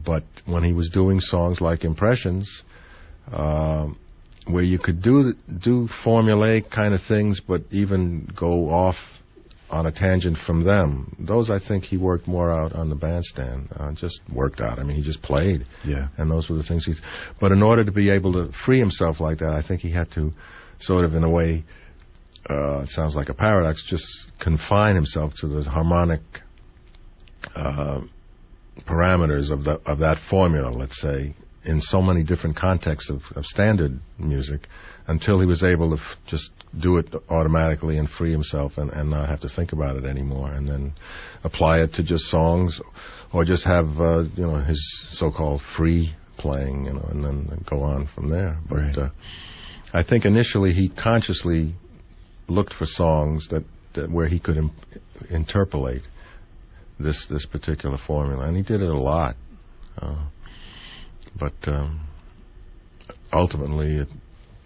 But when he was doing songs like Impressions, where you could do formulaic kind of things, but even go off on a tangent from them, those I think he worked more out on the bandstand. Just worked out. I mean, he just played. Yeah. And those were the things he's... But in order to be able to free himself like that, I think he had to sort of, in a way, it sounds like a paradox, just confine himself to the harmonic parameters of that formula, let's say, in so many different contexts of standard music, until he was able to just do it automatically and free himself and not have to think about it anymore, and then apply it to just songs, or just have his so-called free playing, and then go on from there. But right. I think initially he consciously looked for songs that where he could interpolate this particular formula, and he did it a lot. But ultimately,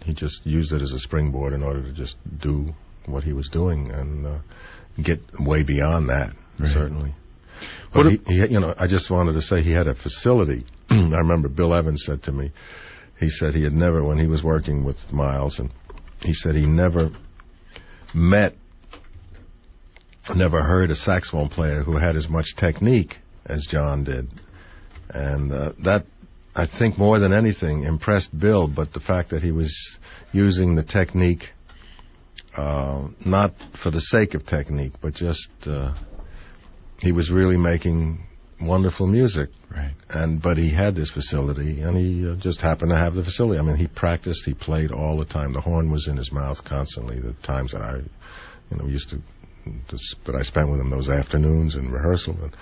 he just used it as a springboard in order to just do what he was doing and get way beyond that, right. Certainly. But I just wanted to say he had a facility. I remember Bill Evans said to me, he said he had never, when he was working with Miles, and he said he never heard a saxophone player who had as much technique as John did. And that, I think, more than anything, impressed Bill, but the fact that he was using the technique, not for the sake of technique, but just he was really making wonderful music. Right. But he had this facility, and he just happened to have the facility. I mean, he practiced, he played all the time. The horn was in his mouth constantly. The times that I, used to, that I spent with him those afternoons in rehearsal, and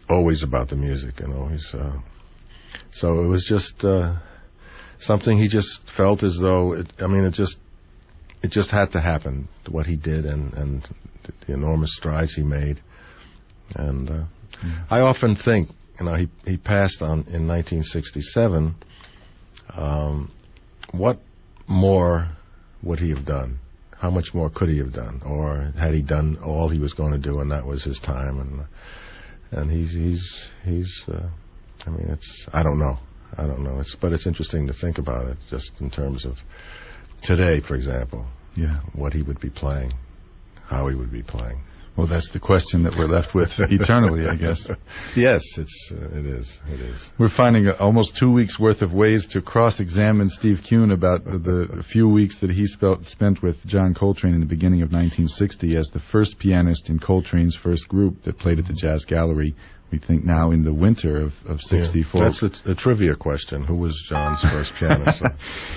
always about the music, always. So it was just something he just felt as though it just had to happen. What he did and the enormous strides he made, and I often think, he passed on in 1967. What more would he have done? How much more could he have done, or had he done all he was going to do, and that was his time? And he's I don't know. But it's interesting to think about it, just in terms of today, for example. Yeah. What he would be playing, how he would be playing. Well, that's the question that we're left with eternally, I guess. Yes, it is. We're finding almost 2 weeks' worth of ways to cross-examine Steve Kuhn about the few weeks that he spent with John Coltrane in the beginning of 1960 as the first pianist in Coltrane's first group that played at the Jazz Gallery. We think now in the winter of 64. Yeah, that's a trivia question. Who was John's first pianist?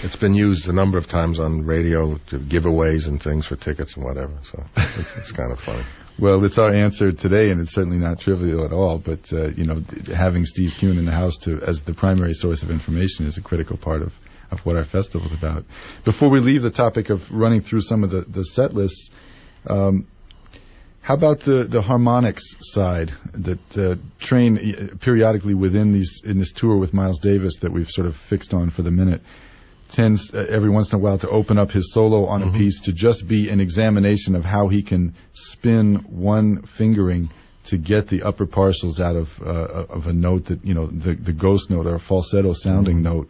It's been used a number of times on radio to giveaways and things for tickets and whatever. So it's kind of funny. Well, it's our answer today, and it's certainly not trivial at all. But having Steve Kuhn in the house as the primary source of information is a critical part of what our festival is about. Before we leave the topic of running through some of the set lists, how about the harmonics side that Train periodically in this tour with Miles Davis that we've sort of fixed on for the minute tends every once in a while to open up his solo on a piece to just be an examination of how he can spin one fingering to get the upper partials out of a note that the ghost note or a falsetto sounding note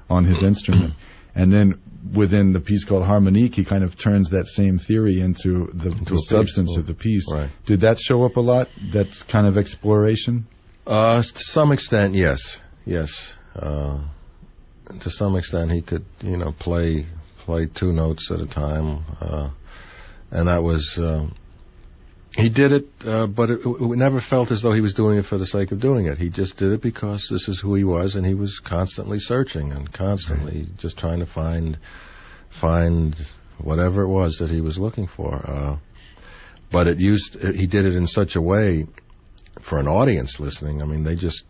on his instrument. And then within the piece called Harmonique, he kind of turns that same theory into the substance of the piece. Right. Did that show up a lot, that kind of exploration? To some extent, yes. To some extent, he could, play two notes at a time, and that was... he did it, but it never felt as though he was doing it for the sake of doing it. He just did it because this is who he was, and he was constantly searching and constantly just trying to find whatever it was that he was looking for. But he did it in such a way, for an audience listening, I mean, they just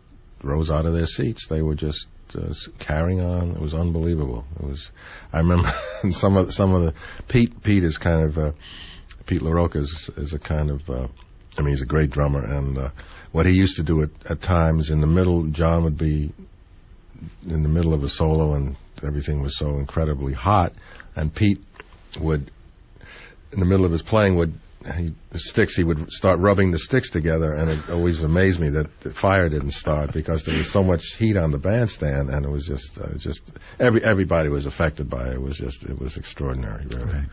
rose out of their seats. They were just carrying on. It was unbelievable. I remember some of the Pete is kind of Pete LaRocca is a kind of he's a great drummer, and what he used to do at times in the middle, John would be in the middle of a solo and everything was so incredibly hot, and Pete would, in the middle of his playing, would the sticks, he would start rubbing the sticks together, and it always amazed me that the fire didn't start because there was so much heat on the bandstand, and it was just everybody was affected by it. It was extraordinary, really. Right.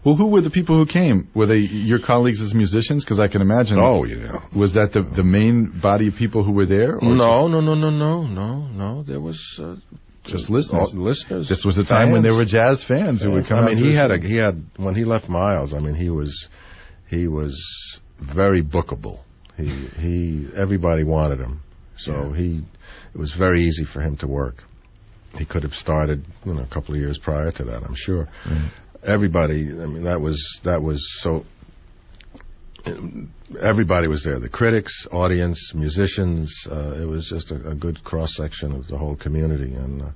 Well, who were the people who came? Were they your colleagues as musicians? Because I can imagine. Oh, yeah. Was that the main body of people who were there? Or No. There was just listeners. Listeners. This was the time when there were jazz fans who would come. I mean, he had when he left Miles. I mean, he was very bookable. Everybody wanted him, so it was very easy for him to work. He could have started, a couple of years prior to that, I'm sure. Right. Everybody, I mean, that was so. Everybody was there. The critics, audience, musicians. It was just a good cross section of the whole community, and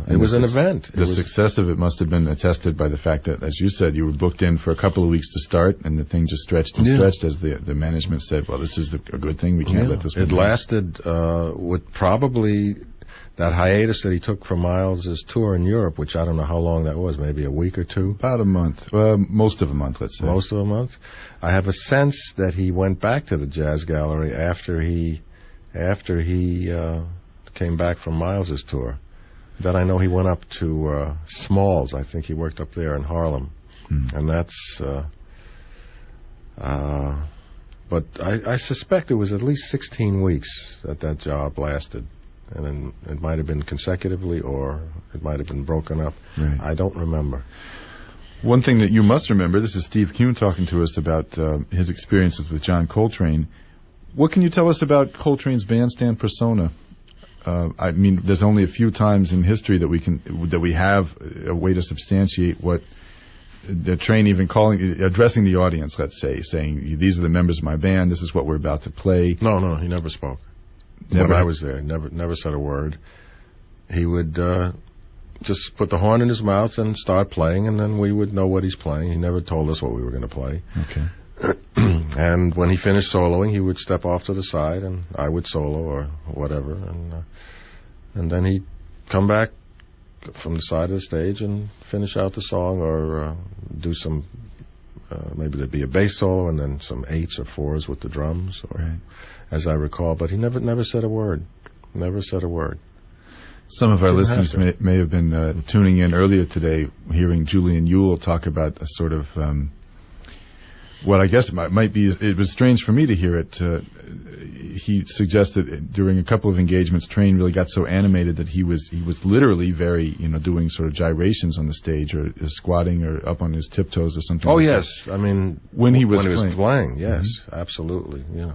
it was an event. The success of it must have been attested by the fact that, as you said, you were booked in for a couple of weeks to start, and the thing just stretched and stretched as the management said, "Well, this is a good thing. We can't let this." It lasted with probably. That hiatus that he took from Miles' tour in Europe, which I don't know how long that was, maybe a week or two? About a month. Most of a month, let's say. Most of a month? I have a sense that he went back to the Jazz Gallery after he came back from Miles' tour. Then I know he went up to Smalls. I think he worked up there in Harlem. And that's... but I suspect it was at least 16 weeks that job lasted. And then it might have been consecutively, or it might have been broken up. Right. I don't remember. One thing that you must remember, this is Steve Kuhn talking to us about his experiences with John Coltrane. What can you tell us about Coltrane's bandstand persona? I mean, there's only a few times in history that we have a way to substantiate what the Train even addressing the audience, let's say, saying, "These are the members of my band. This is what we're about to play." No, he never spoke. When I was there, never said a word. He would just put the horn in his mouth and start playing, and then we would know what he's playing. He never told us what we were going to play. Okay. And when he finished soloing, he would step off to the side, and I would solo or whatever, and then he'd come back from the side of the stage and finish out the song, or do some. Maybe there'd be a bass solo and then some 8s or 4s with the drums, or as I recall. But he never said a word. Never said a word. Some of our listeners may have been tuning in earlier today, hearing Julian Yule talk about a sort of what I guess might be. It was strange for me to hear it. He suggested during a couple of engagements, Train really got so animated that he was literally very, doing sort of gyrations on the stage, or squatting, or up on his tiptoes, or something. Oh, like yes. that. I mean, when he was playing, yes, absolutely, yeah.